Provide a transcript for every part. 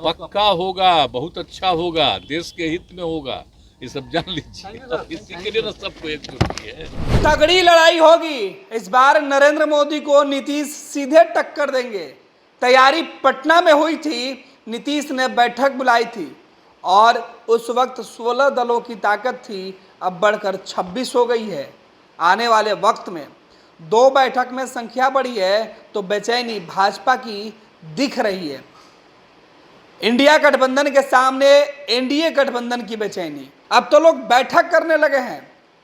पक्का होगा, बहुत अच्छा होगा, देश के हित में होगा, ये सब जान लीजिए। इसी के लिए ना सबको एकजुट किए हैं। तगड़ी लड़ाई होगी। इस बार नरेंद्र मोदी को नीतीश सीधे टक्कर देंगे। तैयारी पटना में हुई थी, नीतीश ने बैठक बुलाई थी और उस वक्त 16 दलों की ताकत थी, अब बढ़कर 26 हो गई है। आने वाले वक्त में 2 बैठक में संख्या बढ़ी है तो बेचैनी भाजपा की दिख रही है। इंडिया गठबंधन के सामने एनडीए गठबंधन की बेचैनी। अब तो लोग बैठक करने लगे हैं,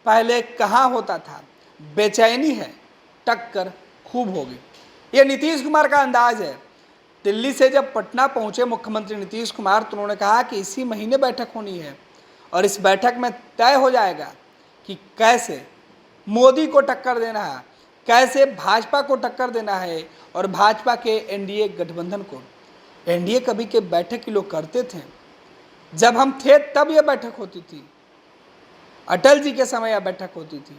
पहले कहाँ होता था। बेचैनी है, टक्कर खूब होगी। ये नीतीश कुमार का अंदाज है। दिल्ली से जब पटना पहुंचे मुख्यमंत्री नीतीश कुमार तो उन्होंने कहा कि इसी महीने बैठक होनी है और इस बैठक में तय हो जाएगा कि कैसे मोदी को टक्कर देना है, कैसे भाजपा को टक्कर देना है और भाजपा के एनडीए गठबंधन को। एनडीए कभी के बैठक की लोग करते थे, जब हम थे तब यह बैठक होती थी। अटल जी के समय यह बैठक होती थी।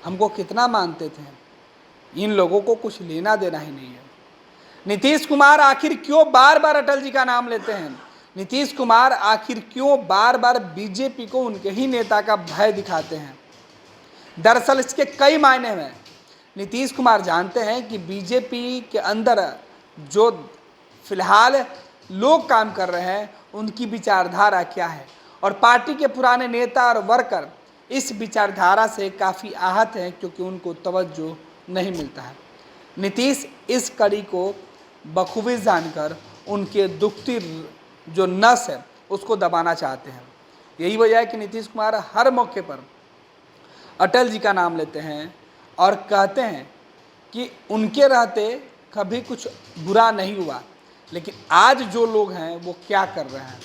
हमको कितना मानते थे, इन लोगों को कुछ लेना देना ही नहीं है। नीतीश कुमार आखिर क्यों बार बार अटल जी का नाम लेते हैं? नीतीश कुमार आखिर क्यों बार बार बीजेपी को उनके ही नेता का भय दिखाते हैं? दरअसल इसके कई मायने हैं। नीतीश कुमार जानते हैं कि बीजेपी के अंदर जो फिलहाल लोग काम कर रहे हैं उनकी विचारधारा क्या है और पार्टी के पुराने नेता और वर्कर इस विचारधारा से काफ़ी आहत हैं क्योंकि उनको तवज्जो नहीं मिलता है। नीतीश इस कड़ी को बखूबी जानकर उनके दुखती जो नस है उसको दबाना चाहते हैं। यही वजह है कि नीतीश कुमार हर मौके पर अटल जी का नाम लेते हैं और कहते हैं कि उनके रहते कभी कुछ बुरा नहीं हुआ। लेकिन आज जो लोग हैं वो क्या कर रहे हैं?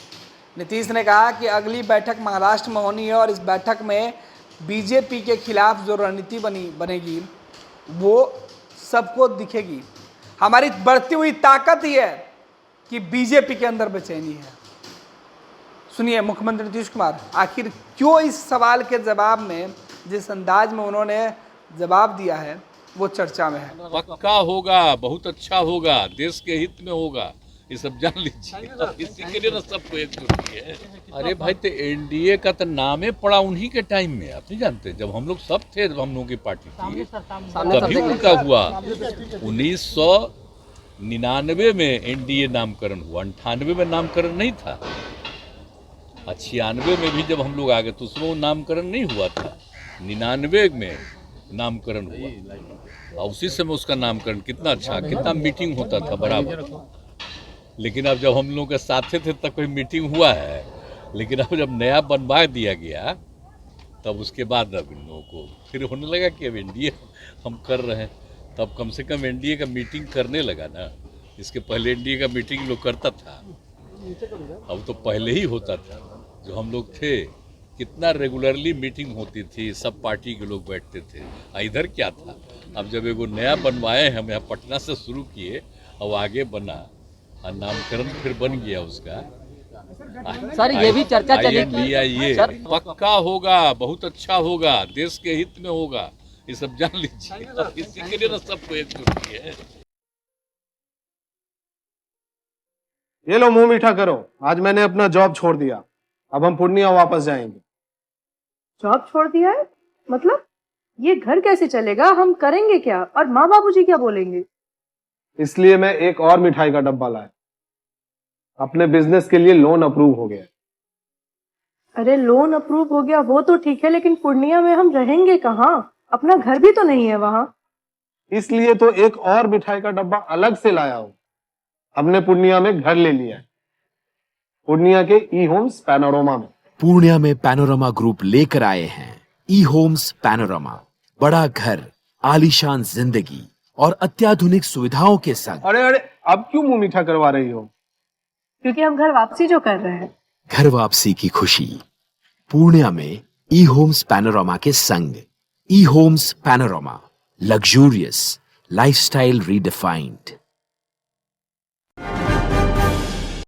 नीतीश ने कहा कि अगली बैठक महाराष्ट्र में होनी है और इस बैठक में बीजेपी के खिलाफ जो रणनीति बनेगी वो सबको दिखेगी। हमारी बढ़ती हुई ताकत ही है कि बीजेपी के अंदर बेचैनी है। सुनिए मुख्यमंत्री नीतीश कुमार आखिर क्यों इस सवाल के जवाब में जिस अंदाज में उन्होंने जवाब दिया है वो चर्चा में है। पक्का होगा, बहुत अच्छा होगा, देश के हित में होगा, ये सब जान लीजिए। इसी के लिए ना सबको एकजुट किए हैं। अरे भाई, तो एनडीए का तो नामे पड़ा उन्हीं के टाइम में, आप नहीं जानते? जब हम लोग सब थे, जब हम लोगों की पार्टी थी, तभी उनका हुआ। 1999 में एनडीए नामकरण हुआ, 98 में नामकरण नहीं था। 96 में भी जब हम लोग आ गए तो उसमें नामकरण नहीं हुआ था। 99 में नामकरण हुआ और उसी समय उसका नामकरण कितना अच्छा, कितना मीटिंग होता था बराबर। लेकिन अब जब हम लोग के साथे थे तब कोई मीटिंग हुआ है, लेकिन अब जब नया बनवा दिया गया तब उसके बाद अब इन लोगों को फिर होने लगा कि अब एनडीए हम कर रहे हैं, तब कम से कम एनडीए का मीटिंग करने लगा ना। इसके पहले एनडीए का मीटिंग लोग करता था, अब तो पहले ही होता था। जो हम लोग थे कितना रेगुलरली मीटिंग होती थी, सब पार्टी के लोग बैठते थे। इधर क्या था, अब जब एगो नया बनवाए हम यहाँ पटना से शुरू किए और आगे बना और नामकरण फिर बन गया उसका। सर ये भी चर्चा चली लिया ये पक्का होगा, बहुत अच्छा होगा, देश के हित में होगा, ये सब जान लीजिए। इसी के लिए ना सबको एकजुट किए हैं। ये लो मुंह मीठा करो, आज मैंने अपना जॉब छोड़ दिया, अब हम पूर्णिया वापस जाएंगे। जॉब छोड़ दिया है? मतलब ये घर कैसे चलेगा? हम करेंगे क्या और माँ बाबूजी क्या बोलेंगे? इसलिए मैं एक और मिठाई का डब्बा लाया। अपने बिजनेस के लिए लोन अप्रूव हो गया। अरे लोन अप्रूव हो गया वो तो ठीक है, लेकिन पूर्णिया में हम रहेंगे कहाँ? अपना घर भी तो नहीं है वहाँ। इसलिए तो एक और मिठाई का डब्बा अलग से लाया हूँ। हमने पूर्णिया में घर ले लिया है, पूर्णिया के ई होम्स पैनोरमा में। पूर्णिया में पैनोरमा ग्रुप लेकर आए हैं ई होम्स पैनोरमा। बड़ा घर, आलीशान जिंदगी और अत्याधुनिक सुविधाओं के संग। अरे अरे, अब क्यों मुंह मीठा करवा रही हो? क्योंकि हम घर वापसी जो कर रहे हैं। घर वापसी की खुशी पूर्णिया में ई होम्स पैनोरमा के संग। ई Homes Panorama, luxurious lifestyle redefined.